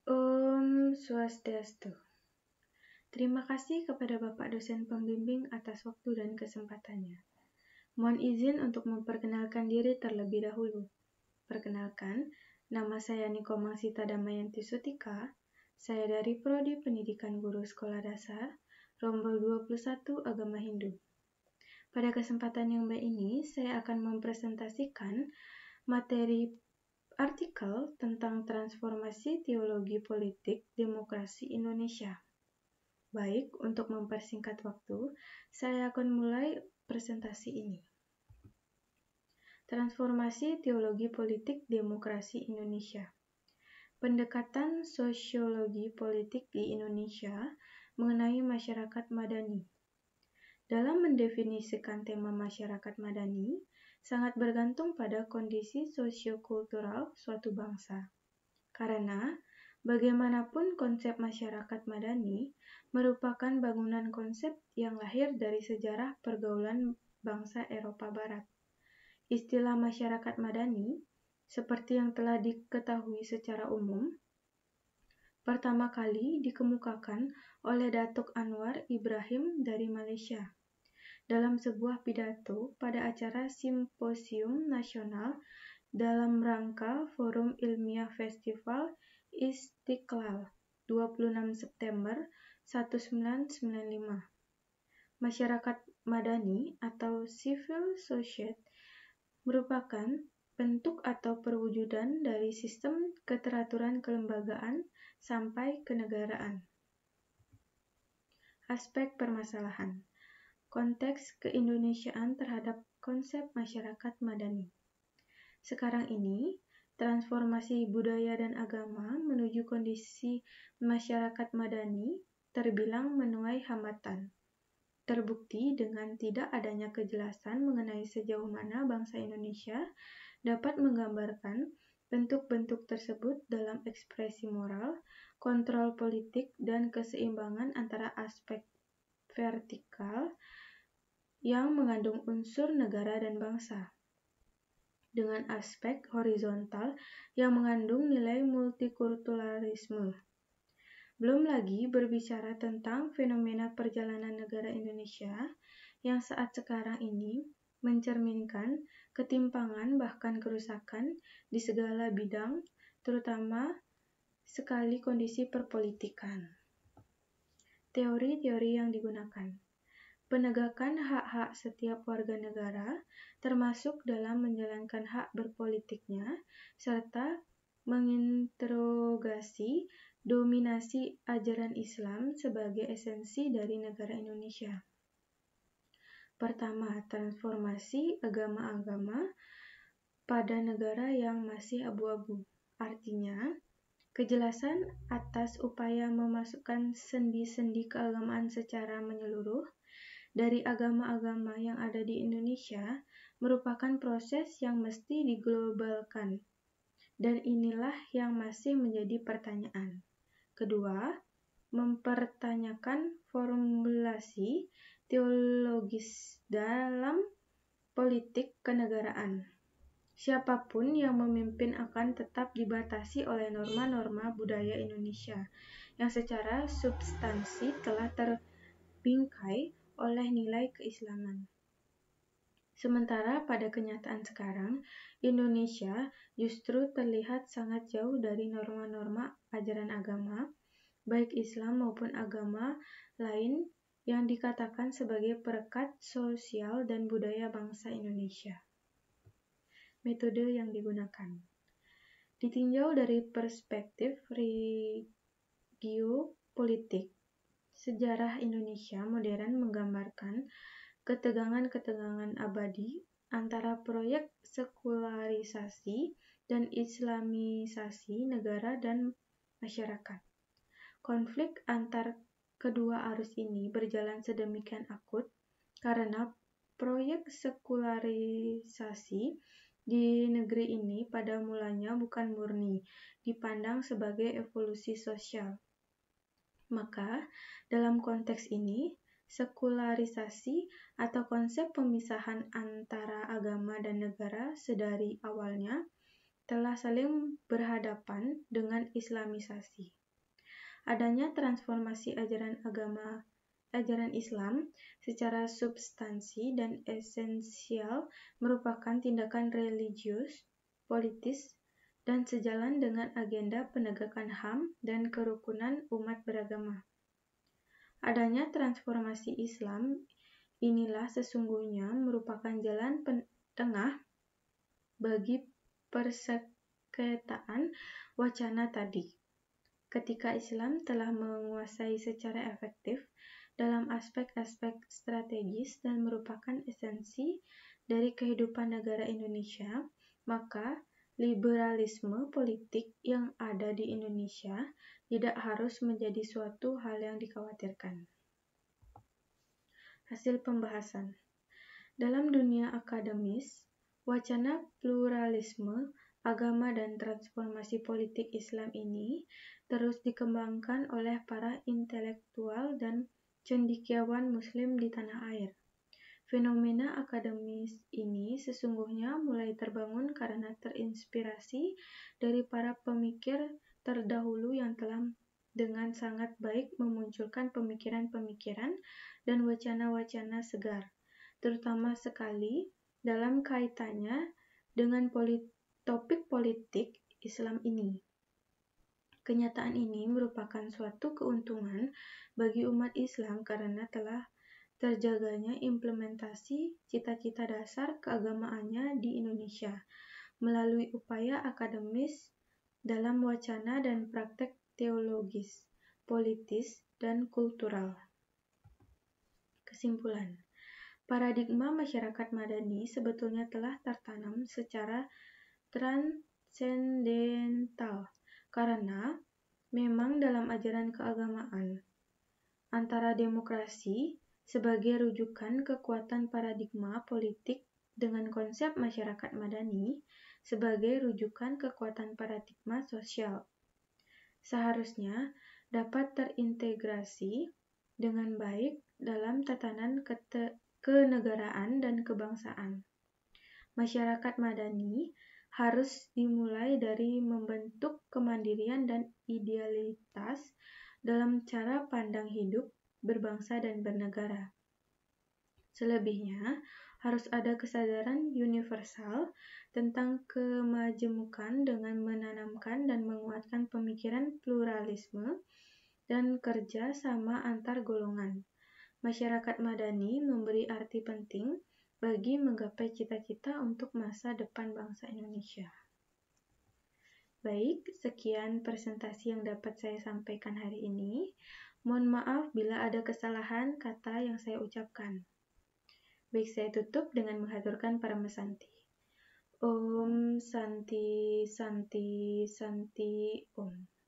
Om Swastiastu. Terima kasih kepada Bapak dosen pembimbing atas waktu dan kesempatannya. Mohon izin untuk memperkenalkan diri terlebih dahulu. Perkenalkan, nama saya Niko Mangsita Damayanti Sutika. Saya dari Prodi Pendidikan Guru Sekolah Dasar, Rombol 21 Agama Hindu. Pada kesempatan yang baik ini, saya akan mempresentasikan materi artikel tentang transformasi teologi politik demokrasi Indonesia. Baik, untuk mempersingkat waktu, saya akan mulai presentasi ini. Transformasi teologi politik demokrasi Indonesia. Pendekatan sosiologi politik di Indonesia mengenai masyarakat madani. Dalam mendefinisikan tema masyarakat madani, sangat bergantung pada kondisi sosiokultural suatu bangsa. Karena bagaimanapun konsep masyarakat madani merupakan bangunan konsep yang lahir dari sejarah pergaulan bangsa Eropa Barat. Istilah masyarakat madani, seperti yang telah diketahui secara umum, pertama kali dikemukakan oleh Datuk Anwar Ibrahim dari Malaysia dalam sebuah pidato pada acara Simposium Nasional dalam rangka Forum Ilmiah Festival Istiqlal 26 September 1995. Masyarakat madani atau civil society merupakan bentuk atau perwujudan dari sistem keteraturan kelembagaan sampai kenegaraan. Aspek permasalahan. Konteks keindonesiaan terhadap konsep masyarakat madani. Sekarang ini, transformasi budaya dan agama menuju kondisi masyarakat madani terbilang menuai hambatan. Terbukti dengan tidak adanya kejelasan mengenai sejauh mana bangsa Indonesia dapat menggambarkan bentuk-bentuk tersebut dalam ekspresi moral, kontrol politik, dan keseimbangan antara aspek vertikal yang mengandung unsur negara dan bangsa, dengan aspek horizontal yang mengandung nilai multikulturalisme. Belum lagi berbicara tentang fenomena perjalanan negara Indonesia yang saat sekarang ini mencerminkan ketimpangan bahkan kerusakan di segala bidang, terutama sekali kondisi perpolitikan. Teori-teori yang digunakan. Penegakan hak-hak setiap warga negara, termasuk dalam menjalankan hak berpolitiknya, serta menginterogasi dominasi ajaran Islam sebagai esensi dari negara Indonesia. Pertama, transformasi agama-agama pada negara yang masih abu-abu. Artinya, kejelasan atas upaya memasukkan sendi-sendi keagamaan secara menyeluruh dari agama-agama yang ada di Indonesia merupakan proses yang mesti diglobalkan, dan inilah yang masih menjadi pertanyaan. Kedua, mempertanyakan formulasi teologis dalam politik kenegaraan. Siapapun yang memimpin akan tetap dibatasi oleh norma-norma budaya Indonesia yang secara substansi telah terbingkai oleh nilai keislaman. Sementara pada kenyataan sekarang, Indonesia justru terlihat sangat jauh dari norma-norma ajaran agama, baik Islam maupun agama lain yang dikatakan sebagai perekat sosial dan budaya bangsa Indonesia. Metode yang digunakan ditinjau dari perspektif regiopolitik. Sejarah Indonesia modern menggambarkan ketegangan-ketegangan abadi antara proyek sekularisasi dan islamisasi negara dan masyarakat. Konflik antar kedua arus ini berjalan sedemikian akut karena proyek sekularisasi di negeri ini pada mulanya bukan murni dipandang sebagai evolusi sosial. Maka, dalam konteks ini, sekularisasi atau konsep pemisahan antara agama dan negara sedari awalnya telah saling berhadapan dengan Islamisasi. Adanya transformasi ajaran Islam secara substansi dan esensial merupakan tindakan religius, politis, dan sejalan dengan agenda penegakan HAM dan kerukunan umat beragama. Adanya transformasi Islam inilah sesungguhnya merupakan jalan tengah bagi persengketaan wacana tadi. Ketika Islam telah menguasai secara efektif dalam aspek-aspek strategis dan merupakan esensi dari kehidupan negara Indonesia, maka liberalisme politik yang ada di Indonesia tidak harus menjadi suatu hal yang dikhawatirkan. Hasil pembahasan. Dalam dunia akademis, wacana pluralisme agama dan transformasi politik Islam ini terus dikembangkan oleh para intelektual dan cendekiawan Muslim di tanah air. Fenomena akademis ini sesungguhnya mulai terbangun karena terinspirasi dari para pemikir terdahulu yang telah dengan sangat baik memunculkan pemikiran-pemikiran dan wacana-wacana segar, terutama sekali dalam kaitannya dengan topik politik Islam ini. Kenyataan ini merupakan suatu keuntungan bagi umat Islam karena telah terjaganya implementasi cita-cita dasar keagamaannya di Indonesia melalui upaya akademis dalam wacana dan praktek teologis, politis, dan kultural. Kesimpulan. Paradigma masyarakat madani sebetulnya telah tertanam secara transendental karena memang dalam ajaran keagamaan antara demokrasi sebagai rujukan kekuatan paradigma politik dengan konsep masyarakat madani sebagai rujukan kekuatan paradigma sosial seharusnya dapat terintegrasi dengan baik dalam tatanan kenegaraan dan kebangsaan. Masyarakat madani harus dimulai dari membentuk kemandirian dan idealitas dalam cara pandang hidup, berbangsa, dan bernegara. Selebihnya, harus ada kesadaran universal tentang kemajemukan dengan menanamkan dan menguatkan pemikiran pluralisme dan kerja sama antar golongan. Masyarakat madani memberi arti penting bagi menggapai cita-cita untuk masa depan bangsa Indonesia. Baik, sekian presentasi yang dapat saya sampaikan hari ini. Mohon maaf bila ada kesalahan kata yang saya ucapkan. Baik, saya tutup dengan menghaturkan Paramasanti. Om Santi Santi Santi Om.